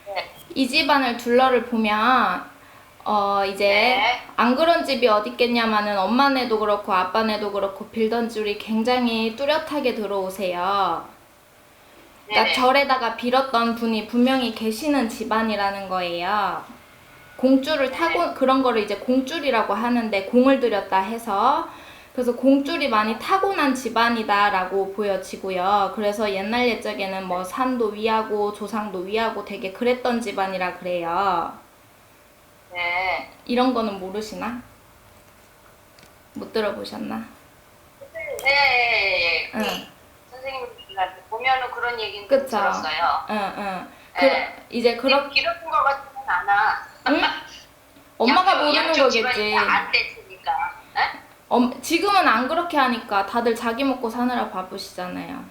네. 이 집안을 둘러를 보면 이제 네. 안 그런 집이 어디 있겠냐마는 엄마네도 그렇고 아빠네도 그렇고 빌던 줄이 굉장히 뚜렷하게 들어오세요. 그러니까 네네. 절에다가 빌었던 분이 분명히 계시는 집안이라는 거예요. 공줄을 타고 네네. 그런 거를 이제 공줄이라고 하는데 공을 들였다 해서 그래서 공줄이 많이 타고난 집안이다라고 보여지고요. 그래서 옛날 옛적에는 뭐 산도 위하고 조상도 위하고 되게 그랬던 집안이라 그래요. 네. 이런 거는 모르시나? 못 들어보셨나? 선생님, 네. 응, 선생님한테 보면은 그런 얘기는 좀 그쵸. 들었어요. 응, 응. 네. 이제 근데 기록한 것 같지는 않아. 응? 엄마가 모르는 양쪽 집안이 거겠지. 다 안 됐으니까. 네? 지금은 안 그렇게 하니까 다들 자기 먹고 사느라 바쁘시잖아요.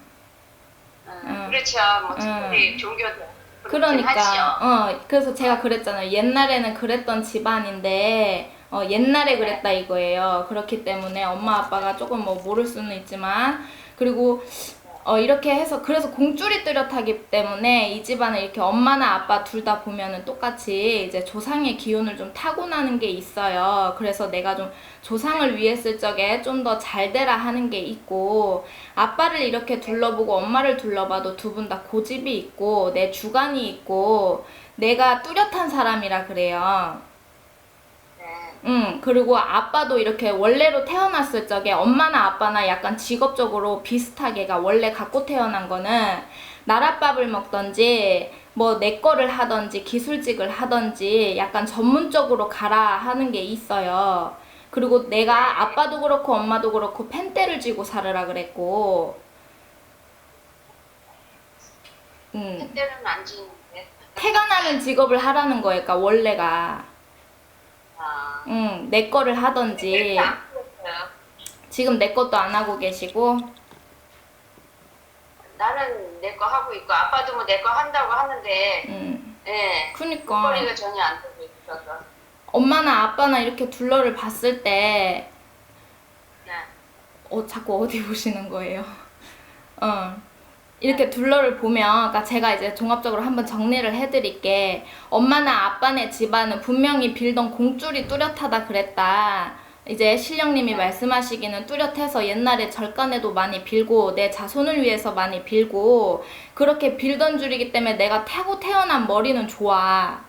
응, 그렇죠. 뭐 특별히 응. 종교도 그렇긴 하지요. 그러니까, 그래서 제가 그랬잖아요. 옛날에는 그랬던 집안인데, 옛날에 네. 그랬다 이거예요. 그렇기 때문에 엄마 아빠가 조금 뭐 모를 수는 있지만, 그리고 이렇게 해서 그래서 공줄이 뚜렷하기 때문에 이 집안은 이렇게 엄마나 아빠 둘 다 보면은 똑같이 이제 조상의 기운을 좀 타고나는 게 있어요. 그래서 내가 좀 조상을 위해 쓸 적에 좀 더 잘 되라 하는 게 있고 아빠를 이렇게 둘러보고 엄마를 둘러봐도 두 분 다 고집이 있고 내 주관이 있고 내가 뚜렷한 사람이라 그래요. 네. 그리고 아빠도 이렇게 원래로 태어났을 적에 엄마나 아빠나 약간 직업적으로 비슷하게가 원래 갖고 태어난 거는 나랏밥을 먹던지 뭐 내 거를 하던지 기술직을 하던지 약간 전문적으로 가라 하는 게 있어요. 그리고 내가 아빠도 그렇고 엄마도 그렇고 펜대를 쥐고 살으라 그랬고, 음, 햇때는 안 지는데. 태가 나는 직업을 하라는 거니까 원래가, 아, 내 거를 그렇게 하던지, 안 풀었어요. 지금 내 것도 안 하고 계시고, 나는 내 거 하고 있고 아빠도 뭐 내 거 한다고 하는데 예, 그니까 돈벌이가 전혀 안 되고 있어서. 엄마나 아빠나 이렇게 둘러를 봤을 때 네. 자꾸 어디 보시는 거예요? 어. 이렇게 네. 둘러를 보면, 그러니까 제가 이제 종합적으로 한번 정리를 해드릴게. 엄마나 아빠네 집안은 분명히 빌던 공줄이 뚜렷하다 그랬다. 이제 신령님이 네. 말씀하시기는 뚜렷해서 옛날에 절간에도 많이 빌고 내 자손을 위해서 많이 빌고 그렇게 빌던 줄이기 때문에 내가 타고 태어난 머리는 좋아.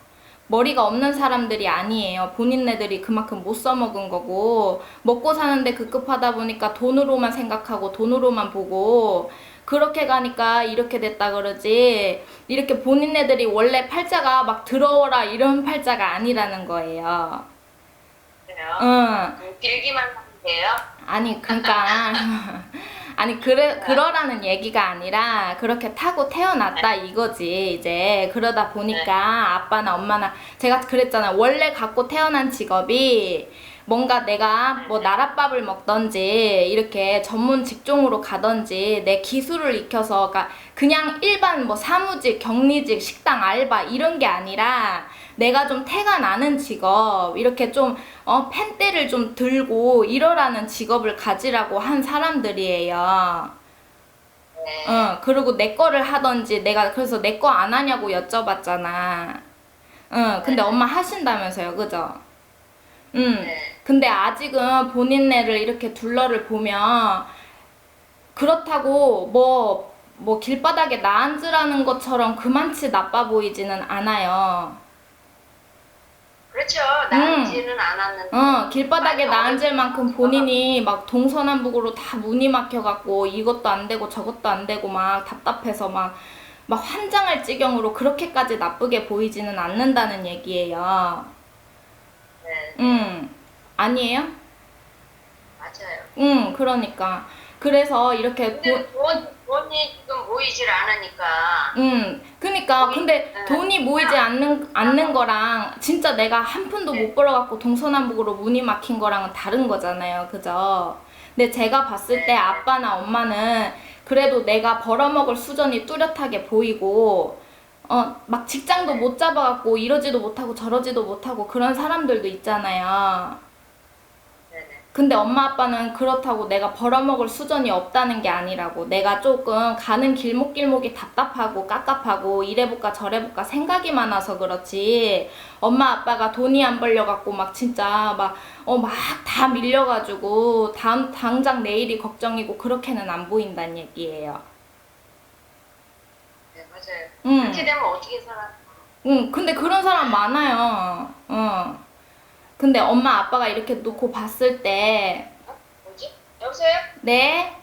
머리가 없는 사람들이 아니에요. 본인네들이 그만큼 못 써먹은 거고, 먹고 사는데 급급하다 보니까 돈으로만 생각하고 돈으로만 보고, 그렇게 가니까 이렇게 됐다 그러지, 이렇게 본인네들이 원래 팔자가 막 들어오라 이런 팔자가 아니라는 거예요. 그래요. 응. 빌기만 하면 돼요. 아니, 그러니까. 아니, 그러라는 얘기가 아니라, 그렇게 타고 네. 태어났다 이거지, 이제. 그러다 네. 보니까, 아빠나 엄마나, 제가 그랬잖아. 원래 갖고 태어난 직업이, 뭔가 내가 뭐 네. 나랏밥을 먹던지, 이렇게 전문 직종으로 가던지, 내 기술을 익혀서, 그러니까 그냥 일반 뭐 사무직, 격리직, 식당 알바, 이런 게 아니라, 내가 좀 태가 나는 직업, 이렇게 좀, 펜대를 좀 들고 이러라는 직업을 가지라고 한 사람들이에요. 네. 그리고 내 거를 하던지, 내가 그래서 내 거 안 하냐고 여쭤봤잖아. 근데 네. 엄마 하신다면서요, 그죠? 응. 네. 근데 아직은 본인네를 이렇게 둘러를 보면, 그렇다고 뭐 길바닥에 나앉으라는 것처럼 그만치 나빠 보이지는 않아요. 그렇죠. 응. 나은지는 않았는데 길바닥에 많이 나앉을 어렵죠 만큼 지금. 본인이 막 동서남북으로 다 문이 막혀갖고 이것도 안 되고 저것도 안 되고 막 답답해서 막 환장할 지경으로 그렇게까지 나쁘게 보이지는 않는다는 얘기예요. 네. 네. 응, 아니에요? 맞아요. 그러니까. 그래서 이렇게 근데 돈이 지금 모이질 않으니까 그니까, 근데 돈이 모이지 않는 거랑, 진짜 내가 한 푼도 못 네. 벌어갖고 동서남북으로 문이 막힌 거랑은 다른 거잖아요. 그죠? 근데 제가 봤을 때 네. 아빠나 엄마는 그래도 내가 벌어먹을 수준이 뚜렷하게 보이고, 막 직장도 네. 못 잡아갖고 이러지도 못하고 저러지도 못하고 그런 사람들도 있잖아요. 네. 네. 근데 엄마 아빠는 그렇다고 내가 벌어먹을 수준이 없다는 게 아니라고. 내가 조금 가는 길목길목이 답답하고 깝깝하고 이래볼까 저래볼까 생각이 많아서 그렇지. 엄마 아빠가 돈이 안 벌려갖고 막 진짜 막 다 밀려가지고 당장 내일이 걱정이고 그렇게는 안 보인다는 얘기예요. 네, 맞아요. 응. 그렇게 되면 어떻게 살아? 응, 근데 그런 사람 많아요. 근데 엄마 아빠가 이렇게 놓고 봤을 때, 뭐지? 여보세요? 네?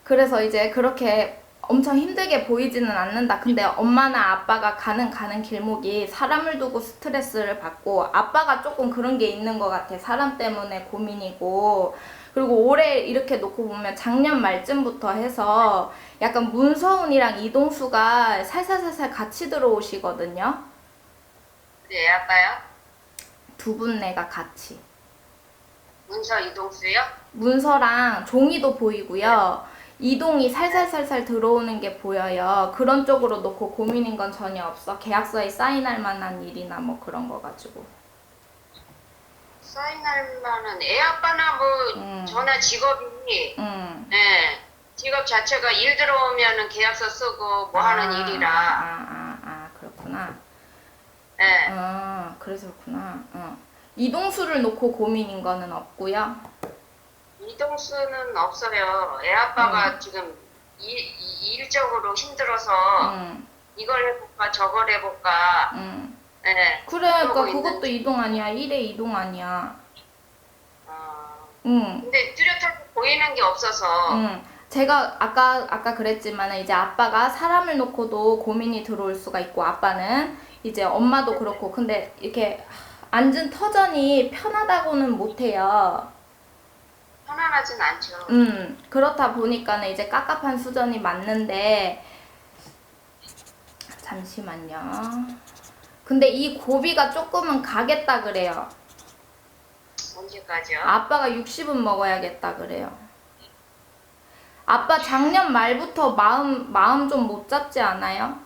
그래서 이제 그렇게 엄청 힘들게 보이지는 않는다. 근데 엄마나 아빠가 가는 길목이 사람을 두고 스트레스를 받고, 아빠가 조금 그런 게 있는 것 같아. 사람 때문에 고민이고. 그리고 올해 이렇게 놓고 보면 작년 말쯤부터 해서 약간 문서훈이랑 이동수가 살살살살 같이 들어오시거든요. 네, 아빠요? 두 분네가 같이. 문서 이동수요? 문서랑 종이도 보이고요. 이동이 살살살살 들어오는 게 보여요. 그런 쪽으로 놓고 고민인 건 전혀 없어. 계약서에 사인할 만한 일이나 뭐 그런 거 가지고. 사인할 만한 애 아빠나 뭐 저나 직업이 네, 직업 자체가 일 들어오면은 계약서 쓰고 뭐 하는 일이라 그렇구나. 네. 그래서 그렇구나. 이동수를 놓고 고민인 거는 없고요. 이동수는 없어요. 애 아빠가 지금 일적으로 힘들어서 이걸 해볼까 저걸 해볼까 네. 그러니까 그러고 그것도 있는지. 이동 아니야. 일의 이동 아니야. 어, 근데 뚜렷하게 보이는 게 없어서 제가 아까 그랬지만 이제 아빠가 사람을 놓고도 고민이 들어올 수가 있고 아빠는 이제 엄마도 그렇고 근데 이렇게 앉은 터전이 편하다고는 못해요. 편안하진 않죠. 그렇다 보니까는 이제 깝깝한 수준이 맞는데 잠시만요. 근데 이 고비가 조금은 가겠다 그래요. 언제까지요? 아빠가 60은 먹어야겠다 그래요. 아빠 작년 말부터 마음 좀 못 잡지 않아요?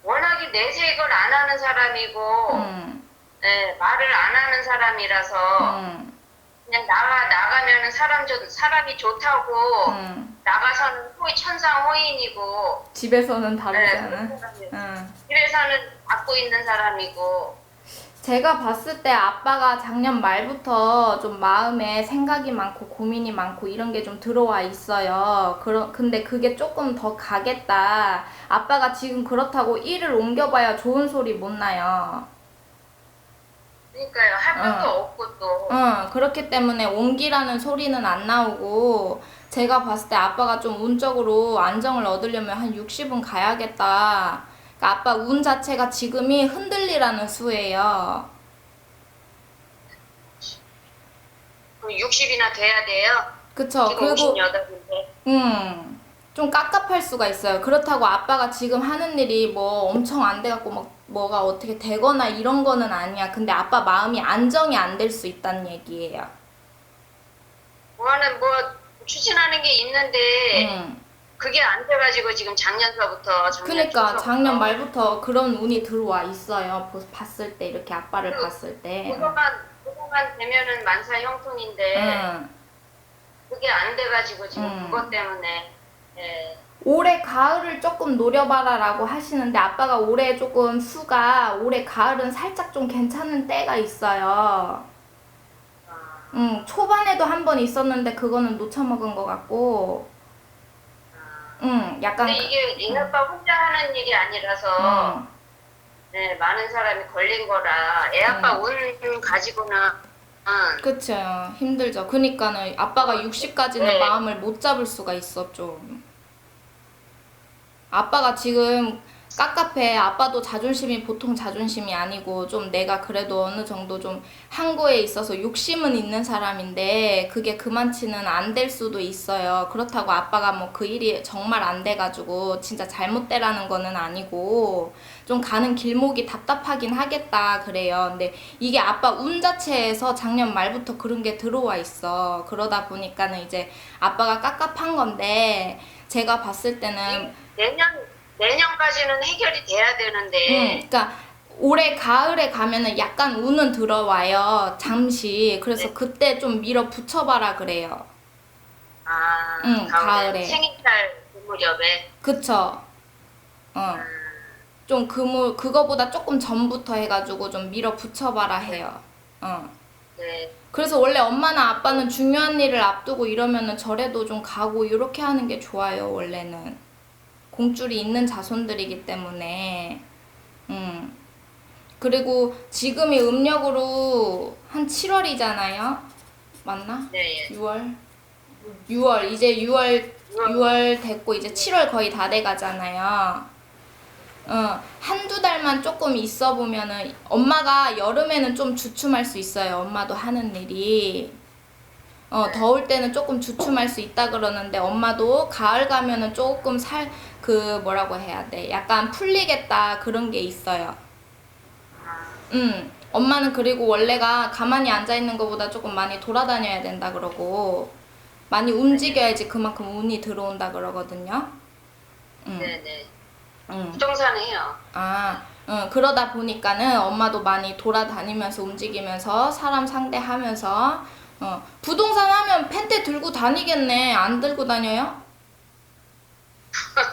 워낙에 내색을 안 하는 사람이고 네, 말을 안 하는 사람이라서 그냥 나가면은 사람이 좋다고 나가서는 천상호인이고 집에서는 다르잖아. 네, 집에서는 갖고 있는 사람이고 제가 봤을 때 아빠가 작년 말부터 좀 마음에 생각이 많고 고민이 많고 이런 게 좀 들어와 있어요. 근데 그게 조금 더 가겠다. 아빠가 지금 그렇다고 일을 옮겨봐야 좋은 소리 못 나요. 그러니까요. 할 것도 없고 또 그렇기 때문에 옮기라는 소리는 안 나오고 제가 봤을 때 아빠가 좀 운적으로 안정을 얻으려면 한 60은 가야겠다. 그러니까 아빠 운 자체가 지금이 흔들리라는 수예요. 그럼 60이나 돼야 돼요. 그쵸. 지금 그리고 58인데 좀 깝깝할 수가 있어요. 그렇다고 아빠가 지금 하는 일이 뭐 엄청 안 돼갖고 뭐가 어떻게 되거나 이런 거는 아니야. 근데 아빠 마음이 안정이 안 될 수 있다는 얘기예요. 뭐는 뭐 추진하는 게 있는데 그게 안 돼가지고 지금 작년서부터 그러니까 작년 말부터 그런 운이 들어와 있어요. 봤을 때 이렇게 아빠를 봤을 때. 그거만 되면은 만사형통인데 그게 안 돼가지고 지금 그것 때문에 예. 올해 가을을 조금 노려봐라라고 하시는데 아빠가 올해 조금 올해 가을은 살짝 좀 괜찮은 때가 있어요. 초반에도 한 번 있었는데 그거는 놓쳐먹은 것 같고 약간 근데 이게 애 아빠 혼자 하는 일이 아니라서 네, 많은 사람이 걸린 거라 애 아빠 운 가지고는 그쵸. 힘들죠. 그니까는 아빠가 60까지는 네. 마음을 못 잡을 수가 있어 좀. 아빠가 지금 깝깝해. 아빠도 자존심이 보통 자존심이 아니고 좀 내가 그래도 어느 정도 좀 한 거에 있어서 욕심은 있는 사람인데 그게 그만치는 안 될 수도 있어요. 그렇다고 아빠가 뭐 그 일이 정말 안 돼가지고 진짜 잘못되라는 거는 아니고 좀 가는 길목이 답답하긴 하겠다 그래요. 근데 이게 아빠 운 자체에서 작년 말부터 그런 게 들어와 있어. 그러다 보니까는 이제 아빠가 깝깝한 건데 제가 봤을 때는 내년까지는 해결이 돼야 되는데 그러니까 올해 가을에 가면은 약간 운은 들어와요. 잠시. 그래서 네. 그때 좀 밀어 붙여봐라 그래요. 아, 응, 가을에. 가을에. 생일날 그 무렵에. 그쵸? 어. 좀 그거보다 조금 전부터 해가지고 좀 밀어 붙여봐라 해요. 어. 네. 그래서 원래 엄마나 아빠는 중요한 일을 앞두고 이러면은 절에도 좀 가고 이렇게 하는 게 좋아요, 원래는. 공줄이 있는 자손들이기 때문에. 그리고 지금이 음력으로 한 7월이잖아요. 맞나? 네, 예. 6월? 6월, 이제 6월, 이거, 6월 됐고, 이제 7월 거의 다 돼 가잖아요. 한두 달만 조금 있어 보면은, 엄마가 여름에는 좀 주춤할 수 있어요. 엄마도 하는 일이. 더울 때는 조금 주춤할 수 있다 그러는데, 엄마도 가을 가면은 조금 뭐라고 해야 돼. 약간 풀리겠다 그런 게 있어요. 엄마는 그리고 원래가 가만히 앉아 있는 것보다 조금 많이 돌아다녀야 된다 그러고, 많이 움직여야지 그만큼 운이 들어온다 그러거든요. 네네. 응. 부동산 해요. 그러다 보니까는 엄마도 많이 돌아다니면서 움직이면서 사람 상대하면서, 부동산 하면 펜대 들고 다니겠네. 안 들고 다녀요?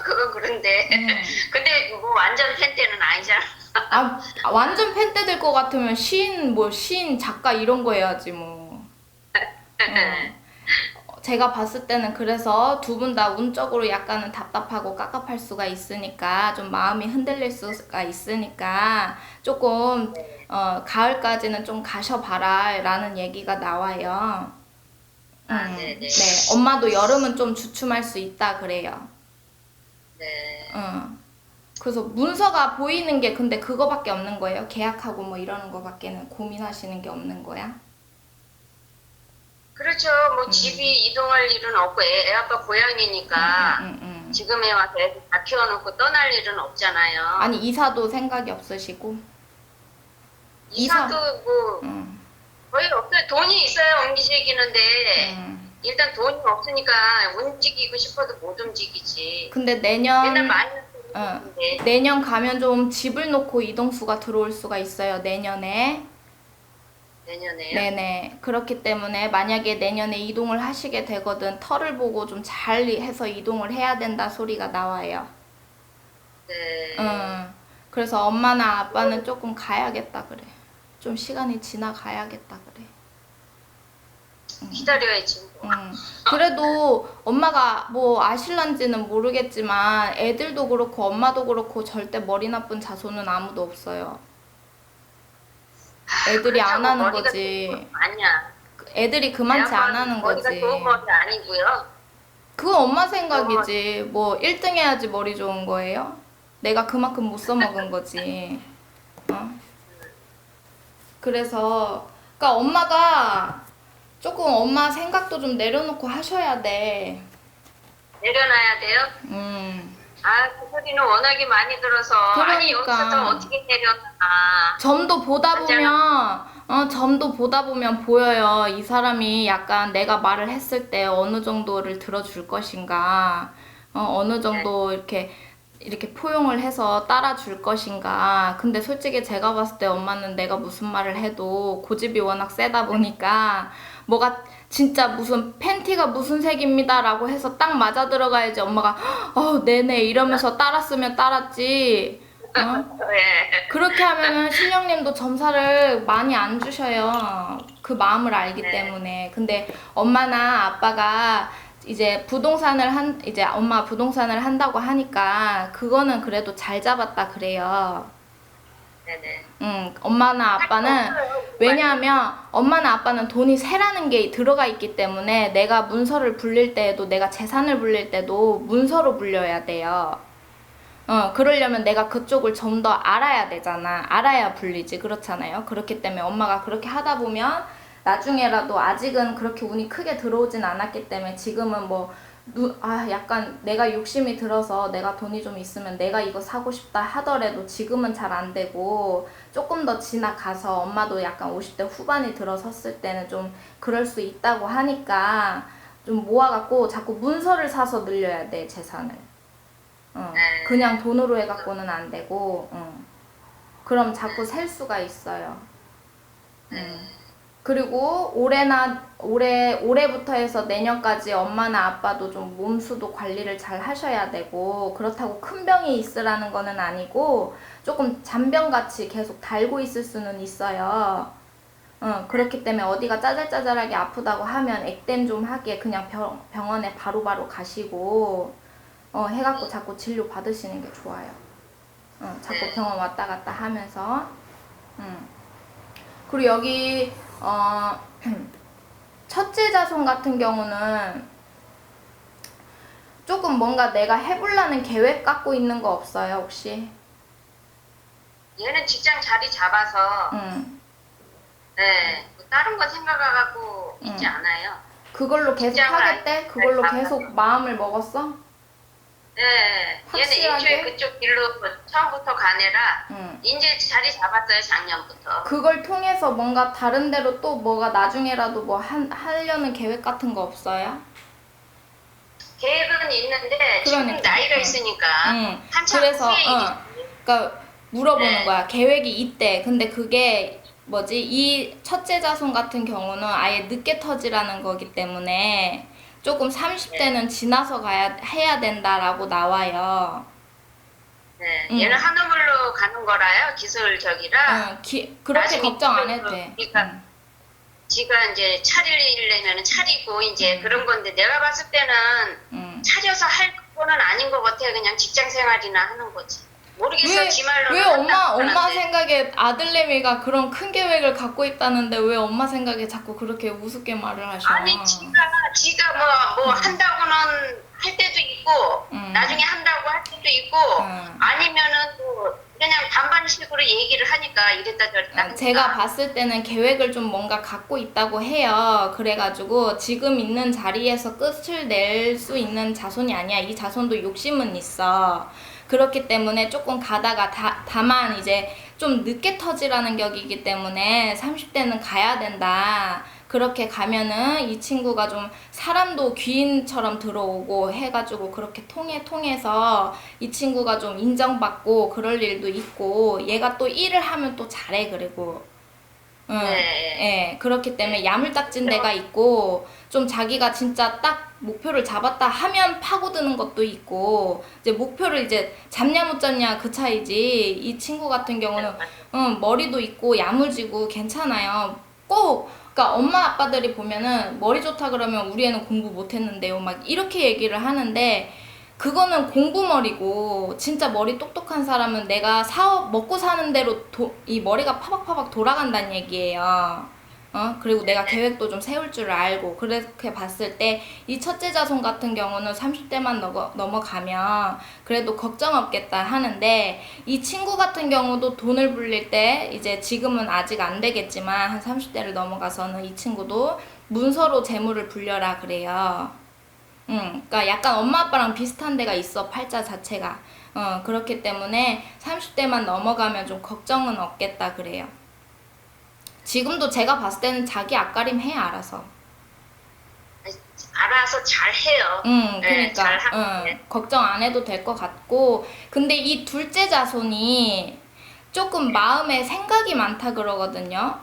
그건 그런데. 근데 뭐 완전 팬때는 아니잖아. 완전 펜대 들 것 같으면 시인, 작가 이런 거 해야지 뭐. 제가 봤을 때는 그래서 두 분 다 운적으로 약간은 답답하고 깝깝할 수가 있으니까 좀 마음이 흔들릴 수가 있으니까 조금 가을까지는 좀 가셔봐라 라는 얘기가 나와요. 네네. 네, 엄마도 여름은 좀 주춤할 수 있다 그래요. 네. 그래서 문서가 보이는 게 근데 그거밖에 없는 거예요. 계약하고 뭐 이러는 거밖에는 고민하시는 게 없는 거야. 그렇죠. 뭐 집이 이동할 일은 없고 애 아빠 고향이니까 지금에 와서 애들 다 키워놓고 떠날 일은 없잖아요. 아니 이사도 생각이 없으시고. 이사도 뭐 거의 없어요. 돈이 있어야 옮기시기는데 일단 돈이 없으니까 움직이고 싶어도 못 움직이지. 근데 맨날 많이 움직이는데. 내년 가면 좀 집을 놓고 이동수가 들어올 수가 있어요. 내년에. 내년에요? 네네. 그렇기 때문에 만약에 내년에 이동을 하시게 되거든 터를 보고 좀 잘 해서 이동을 해야 된다 소리가 나와요. 네. 그래서 엄마나 아빠는 조금 가야겠다 그래. 좀 시간이 지나가야겠다 그래. 기다려야지. 뭐. 그래도 엄마가 뭐 아실란지는 모르겠지만 애들도 그렇고 엄마도 그렇고 절대 머리 나쁜 자손은 아무도 없어요. 애들이 안 그렇다고 하는 머리가 거지. 좋은 건 아니야. 애들이 그만치 안 하는 머리가 거지. 좋은 머리 아니고요. 그건 엄마 생각이지. 뭐 1등 해야지 머리 좋은 거예요? 내가 그만큼 못 써먹은 거지. 그래서 그러니까 엄마가 조금 엄마 생각도 좀 내려놓고 하셔야 돼. 내려놔야 돼요? 그 소리는 워낙에 많이 들어서. 아니, 그러니까. 여기서 더 어떻게 내려놔. 점도 보다 보면 보여요. 이 사람이 약간 내가 말을 했을 때 어느 정도를 들어줄 것인가, 어느 정도 이렇게 포용을 해서 따라줄 것인가. 근데 솔직히 제가 봤을 때 엄마는 내가 무슨 말을 해도 고집이 워낙 세다 보니까 뭐가 진짜 무슨 팬티가 무슨 색입니다 라고 해서 딱 맞아 들어가야지 엄마가 네네 이러면서 따랐으면 따랐지. 네. 그렇게 하면은 신령님도 점사를 많이 안 주셔요. 그 마음을 알기 때문에. 근데 엄마나 아빠가 이제 이제 엄마 부동산을 한다고 하니까 그거는 그래도 잘 잡았다 그래요. 네네. 엄마나 아빠는 왜냐하면 엄마나 아빠는 돈이 세라는 게 들어가 있기 때문에 내가 문서를 불릴 때에도 내가 재산을 불릴 때도 문서로 불려야 돼요. 그러려면 내가 그쪽을 좀 더 알아야 되잖아. 알아야 불리지. 그렇잖아요. 그렇기 때문에 엄마가 그렇게 하다 보면 나중에라도 아직은 그렇게 운이 크게 들어오진 않았기 때문에 지금은 약간 내가 욕심이 들어서 내가 돈이 좀 있으면 내가 이거 사고 싶다 하더라도 지금은 잘 안 되고 조금 더 지나가서 엄마도 약간 50대 후반이 들어섰을 때는 좀 그럴 수 있다고 하니까 좀 모아갖고 자꾸 문서를 사서 늘려야 돼, 재산을. 그냥 돈으로 해갖고는 안 되고, 그럼 자꾸 셀 수가 있어요. 그리고 올해부터 해서 내년까지 엄마나 아빠도 좀 몸수도 관리를 잘 하셔야 되고, 그렇다고 큰 병이 있으라는 거는 아니고 조금 잔병같이 계속 달고 있을 수는 있어요. 그렇기 때문에 어디가 짜잘짜잘하게 아프다고 하면 액땜 좀 하게 그냥 병원에 바로바로 가시고 해갖고 자꾸 진료 받으시는 게 좋아요. 자꾸 병원 왔다 갔다 하면서. 그리고 여기 첫째 자손 같은 경우는 조금 뭔가 내가 해보려는 계획 갖고 있는 거 없어요, 혹시? 얘는 직장 자리 잡아서 네, 뭐 다른 거 생각하고 있지 않아요. 그걸로 계속 직장을 하겠대? 그걸로 잘 계속 마음을 먹었어? 네, 얘는 확실하게? 애초에 그쪽 길로 처음부터 가느라 이제 자리 잡았어요, 작년부터. 그걸 통해서 뭔가 다른 데로 또 뭐가 나중에라도 뭐 하려는 계획 같은 거 없어요? 계획은 있는데 지금 그러니까. 나이가 있으니까 한참 그래서 후에 그러니까 물어보는 네. 거야. 계획이 있대. 근데 그게 뭐지? 이 첫째 자손 같은 경우는 아예 늦게 터지라는 거기 때문에 조금 30대는 지나서 해야 된다라고 나와요. 네, 얘는 한우물로 가는 거라요, 기술적이라. 그렇게 나중에 걱정 안 해도 돼. 그러니까 지가 이제 차리려면은 차리고 이제 그런 건데 내가 봤을 때는 차려서 할 거는 아닌 것 같아. 그냥 직장 생활이나 하는 거지. 모르겠어, 지 말로. 왜 엄마 생각에 아들내미가 그런 큰 계획을 갖고 있다는데 왜 엄마 생각에 자꾸 그렇게 우습게 말을 하셔? 아니, 지가 뭐 한다고는 할 때도 있고, 나중에 한다고 할 때도 있고, 아니면은 또 그냥 반반식으로 얘기를 하니까 이랬다 저랬다 하니까. 제가 봤을 때는 계획을 좀 뭔가 갖고 있다고 해요. 그래가지고 지금 있는 자리에서 끝을 낼 수 있는 자손이 아니야. 이 자손도 욕심은 있어. 그렇기 때문에 조금 가다가 다만 이제 좀 늦게 터지라는 격이기 때문에 30대는 가야 된다. 그렇게 가면은 이 친구가 좀 사람도 귀인처럼 들어오고 해가지고 그렇게 통해서 이 친구가 좀 인정받고 그럴 일도 있고, 얘가 또 일을 하면 또 잘해. 그리고 예, 그렇기 때문에 야물딱진 데가 있고, 좀 자기가 진짜 딱 목표를 잡았다 하면 파고드는 것도 있고, 이제 목표를 이제 잡냐 못 잡냐 그 차이지. 이 친구 같은 경우는 머리도 있고 야무지고 괜찮아요. 그러니까 엄마 아빠들이 보면은 머리 좋다 그러면 우리 애는 공부 못했는데요 막 이렇게 얘기를 하는데, 그거는 공부머리고 진짜 머리 똑똑한 사람은 내가 먹고 사는 대로 이 머리가 파박파박 돌아간다는 얘기예요. 그리고 내가 계획도 좀 세울 줄 알고. 그렇게 봤을 때 이 첫째 자손 같은 경우는 30대만 넘어가면 그래도 걱정 없겠다 하는데, 이 친구 같은 경우도 돈을 불릴 때 이제 지금은 아직 안 되겠지만 한 30대를 넘어가서는 이 친구도 문서로 재물을 불려라 그래요. 그러니까 약간 엄마 아빠랑 비슷한 데가 있어, 팔자 자체가. 그렇기 때문에 30대만 넘어가면 좀 걱정은 없겠다 그래요. 지금도 제가 봤을 때는 자기 앞가림 해, 알아서. 알아서 잘 해요. 그러니까 잘 걱정 안 해도 될 것 같고. 근데 이 둘째 자손이 조금 마음에 생각이 많다 그러거든요.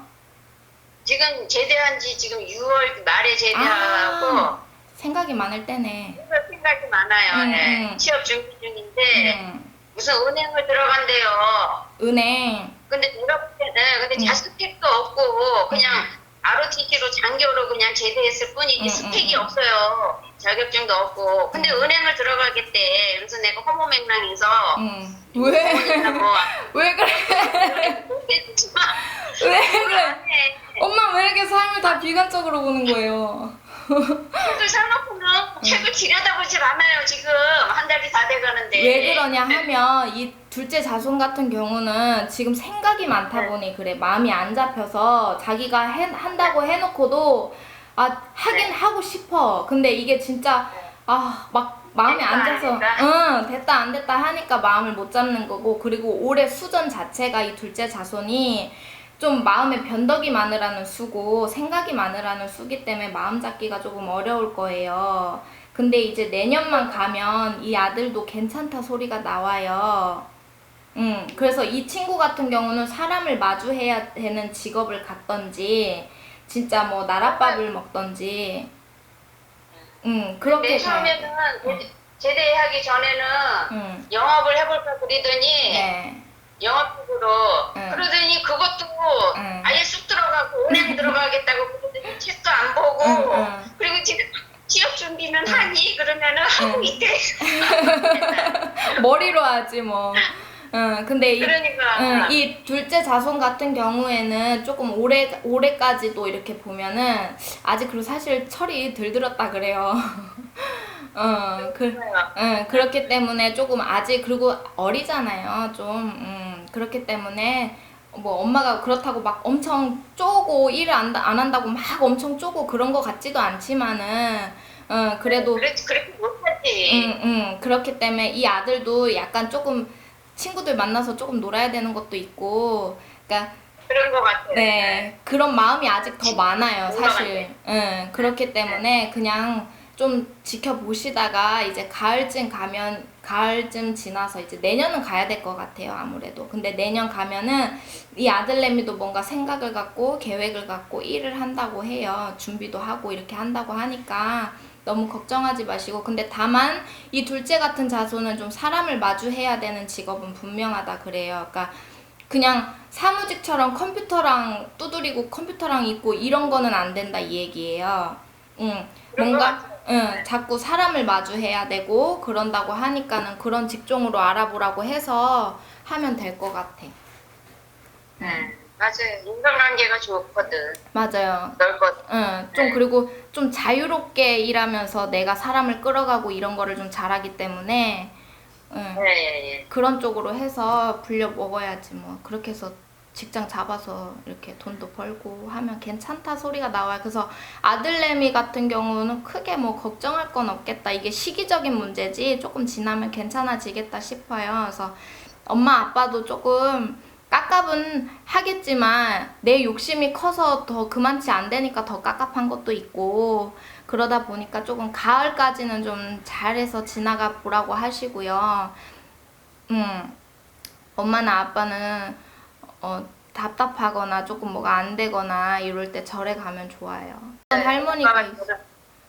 지금 제대한 지 지금 6월 말에 제대하고 생각이 많을 때네. 생각이 많아요. 네. 취업 준비 중인데 무슨 은행을 들어간대요. 은행. 근데 내가 볼 때는 근데 자스펙도 없고 그냥 ROTC로 장교로 그냥 제대했을 뿐이지 스펙이 없어요. 자격증도 없고. 근데 은행을 들어가겠대. 그래서 내가 허무맹랑해서 왜? 왜 그래? 왜 그래? 엄마 왜 이렇게 삶을 다 비관적으로 보는 거예요? 책을 사놓고는 책을 들여다보질 않아요. 지금 한 달이 다 돼가는데. 왜 그러냐 하면 이 둘째 자손 같은 경우는 지금 생각이 많다 보니 그래. 마음이 안 잡혀서 자기가 한다고 해놓고도 하긴 하고 싶어. 근데 이게 진짜 막 마음이 안 잡혀서 됐다 안 됐다 하니까 마음을 못 잡는 거고. 그리고 올해 수전 자체가 이 둘째 자손이 좀 마음에 변덕이 많으라는 수고 생각이 많으라는 수기 때문에 마음 잡기가 조금 어려울 거예요. 근데 이제 내년만 가면 이 아들도 괜찮다 소리가 나와요. 그래서 이 친구 같은 경우는 사람을 마주해야 되는 직업을 갖던지, 진짜 뭐 나랏밥을 먹던지, 그렇게 내 처음에는 제대하기 전에는 영업을 해볼까 그러더니 네. 영업적으로 응. 그러더니 그것도 응. 아예 쑥 들어가고 은행 들어가겠다고 그러더니 책도 안 보고 응. 그리고 지금 취업 준비는 하니 그러면은 하고 있대. 머리로 하지 뭐. 근데 그러니까 이 둘째 자손 같은 경우에는 조금 올해까지도 이렇게 보면은 아직 그리고 사실 철이 덜 들었다 그래요. 그렇기 때문에 조금 아직 그리고 어리잖아요. 좀 그렇기 때문에 뭐 엄마가 그렇다고 막 엄청 쪼고 일을 안 한다고 막 엄청 쪼고 그런 거 같지도 않지만은 그래도 그렇게 못하지. 그렇기 때문에 이 아들도 약간 조금 친구들 만나서 조금 놀아야 되는 것도 있고, 그러니까 그런 거 같아. 네 그런 마음이 아직 더 많아요, 사실. 공감하네. 그렇기 때문에 그냥 좀 지켜보시다가 이제 가을쯤 지나서 이제 내년은 가야 될 것 같아요, 아무래도. 근데 내년 가면은 이 아들내미도 뭔가 생각을 갖고 계획을 갖고 일을 한다고 해요. 준비도 하고 이렇게 한다고 하니까 너무 걱정하지 마시고. 근데 다만 이 둘째 같은 자손은 좀 사람을 마주해야 되는 직업은 분명하다 그래요. 그러니까 그냥 사무직처럼 컴퓨터랑 두드리고 컴퓨터랑 있고 이런 거는 안 된다 이 얘기예요. 그런 뭔가 것 같아요. 자꾸 사람을 마주해야 되고 그런다고 하니까는 그런 직종으로 알아보라고 해서 하면 될 것 같아. 맞아요. 인간관계가 좋거든. 맞아요. 넓거든. 좀 그리고 좀 자유롭게 일하면서 내가 사람을 끌어가고 이런 거를 좀 잘하기 때문에 예. 그런 쪽으로 해서 불려 먹어야지 뭐. 그렇게 해서 직장 잡아서 이렇게 돈도 벌고 하면 괜찮다 소리가 나와요. 그래서 아들내미 같은 경우는 크게 뭐 걱정할 건 없겠다. 이게 시기적인 문제지 조금 지나면 괜찮아지겠다 싶어요. 그래서 엄마 아빠도 조금 깝깝은 하겠지만 내 욕심이 커서 더 그만치 안 되니까 더 깝깝한 것도 있고, 그러다 보니까 조금 가을까지는 좀 잘해서 지나가 보라고 하시고요. 엄마나 아빠는 답답하거나 조금 뭐가 안 되거나 이럴 때 절에 가면 좋아요. 할머니가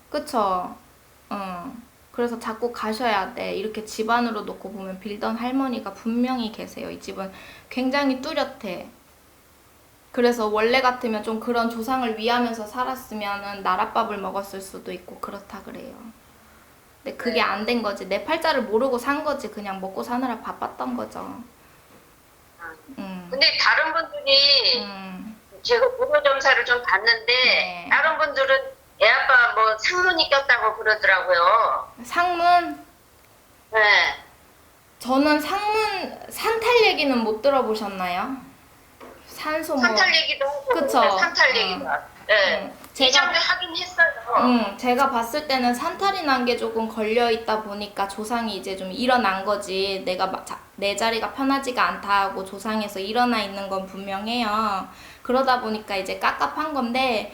그쵸? 그래서 자꾸 가셔야 돼. 이렇게 집 안으로 놓고 보면 빌던 할머니가 분명히 계세요. 이 집은 굉장히 뚜렷해. 그래서 원래 같으면 좀 그런 조상을 위하면서 살았으면은 나랏밥을 먹었을 수도 있고 그렇다 그래요. 근데 그게 안 된 거지. 내 팔자를 모르고 산 거지. 그냥 먹고 사느라 바빴던 거죠. 근데 다른 분들이 제가 무료점사를 좀 봤는데 네. 다른 분들은 애 아빠 뭐 상문이 꼈다고 그러더라고요. 상문? 네. 저는 상문, 산탈 얘기는 못 들어보셨나요? 산소 뭐. 산탈 얘기도 하고 그쵸. 산탈 얘기도 하고. 네. 이전에 하긴 했어요. 제가 봤을 때는 산탈이 난 게 조금 걸려있다 보니까 조상이 이제 좀 일어난 거지. 내 자리가 편하지가 않다 하고 조상에서 일어나 있는 건 분명해요. 그러다 보니까 이제 깝깝한 건데,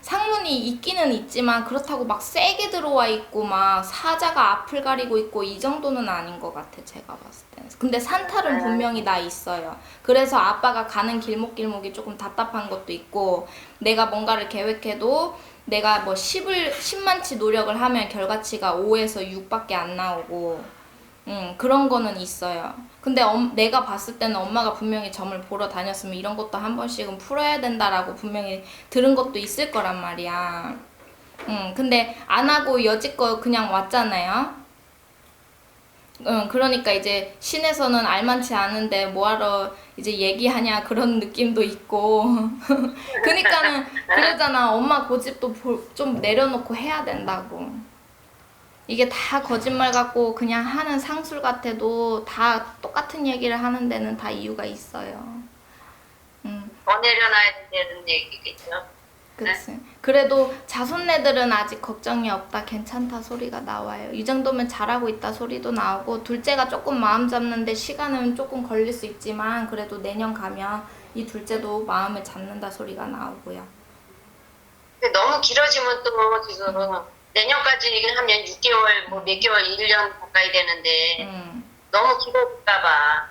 상문이 있기는 있지만 그렇다고 막 세게 들어와 있고 막 사자가 앞을 가리고 있고 이 정도는 아닌 것 같아, 제가 봤을 때는. 근데 산탈은 분명히 나 있어요. 그래서 아빠가 가는 길목이 조금 답답한 것도 있고, 내가 뭔가를 계획해도 내가 뭐 10만치 노력을 하면 결과치가 5에서 6밖에 안 나오고, 그런 거는 있어요. 근데 내가 봤을 때는 엄마가 분명히 점을 보러 다녔으면 이런 것도 한 번씩은 풀어야 된다라고 분명히 들은 것도 있을 거란 말이야. 근데 안 하고 여지껏 그냥 왔잖아요. 그러니까 이제 신에서는 알만치 않은데 뭐하러 이제 얘기하냐 그런 느낌도 있고. 그러니까는 그러잖아. 엄마 고집도 좀 내려놓고 해야 된다고. 이게 다 거짓말 같고 그냥 하는 상술 같아도 다 똑같은 얘기를 하는 데는 다 이유가 있어요. 더 내려놔야 되는 얘기겠죠. 그치. 그래도 자손네들은 아직 걱정이 없다, 괜찮다 소리가 나와요. 이 정도면 잘하고 있다 소리도 나오고, 둘째가 조금 마음 잡는데 시간은 조금 걸릴 수 있지만 그래도 내년 가면 이 둘째도 마음을 잡는다 소리가 나오고요. 근데 너무 길어지면 또 지금 내년까지 하면 6개월, 뭐 몇 개월, 1년 가까이 되는데, 음. 너무 길어질까봐.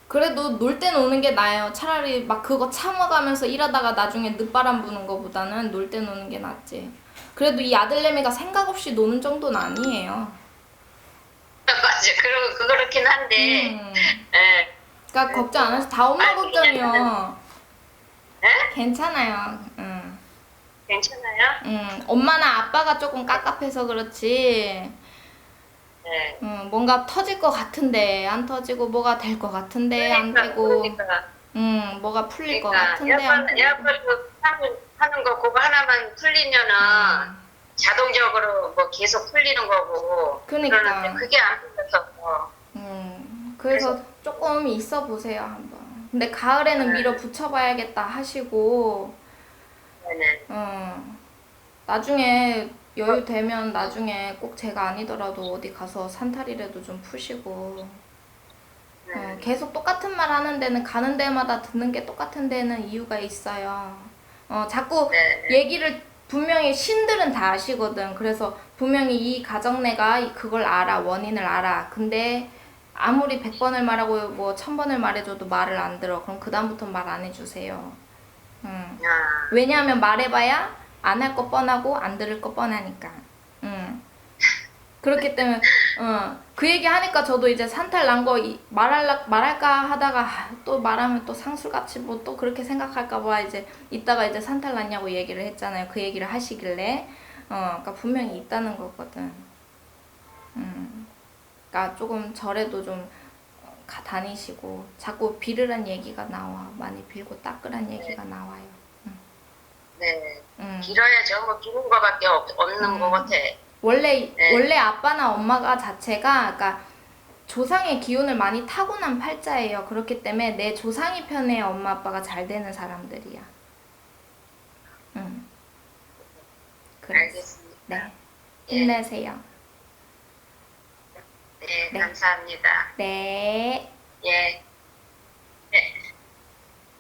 그래도 놀 때 노는 게 나아요. 차라리 막 그거 참아가면서 일하다가 나중에 늦바람 부는 거보다는 놀 때 노는 게 낫지. 그래도 이 아들내미가 생각 없이 노는 정도는 아니에요. 맞아. 그렇긴 한데, 음. 예. 그러니까 걱정 안 하셔도 다 엄마 아니, 걱정이요. 예? 괜찮아요. 괜찮아요? 엄마나 아빠가 조금 깝깝해서 그렇지. 네. 뭔가 터질 것 같은데 안 터지고 뭐가 될 것 같은데 안 되고. 그러니까. 뭐가 풀릴 것 그러니까 같은데 안 풀리고. 에어컨 하는 거 그거 하나만 풀리면은 자동적으로 뭐 계속 풀리는 거고. 그러니까. 그러는데 그게 안 풀려서. 그래서 조금 있어 보세요 한번. 근데 가을에는 밀어 붙여봐야겠다 하시고, 네네. 나중에 여유 되면 나중에 꼭 제가 아니더라도 어디 가서 산탈이라도 좀 푸시고. 계속 똑같은 말 하는 데는 가는 데마다 듣는 게 똑같은 데는 이유가 있어요. 자꾸 네. 얘기를 분명히 신들은 다 아시거든. 그래서 분명히 이 가정내가 그걸 알아, 원인을 알아. 근데 아무리 100번을 말하고 뭐 1000번을 말해줘도 말을 안 들어. 그럼 그다음부터 말 안 해주세요. 아, 왜냐하면 말해봐야 안 할 거 뻔하고 안 들을 거 뻔하니까. 그렇기 때문에 그 얘기 하니까 저도 이제 산탈 난 거 말할까 하다가 또 말하면 또 상술같이 뭐 또 그렇게 생각할까봐 이제 이따가 이제 산탈 났냐고 얘기를 했잖아요. 그 얘기를 하시길래 그러니까 분명히 있다는 거거든. 그러니까 조금 절에도 좀 다니시고 자꾸 빌으란 얘기가 나와. 많이 빌고 닦으란 얘기가 나와요. 네. 빌어야죠. 뭐 비는 거밖에 없는 거 같아. 원래 아빠나 엄마가 자체가 그러니까 조상의 기운을 많이 타고난 팔자예요. 그렇기 때문에 내 조상이 편해 엄마 아빠가 잘 되는 사람들이야. 그래서. 알겠습니다. 네. 예. 힘내세요. 네, 네. 감사합니다. 네. 예.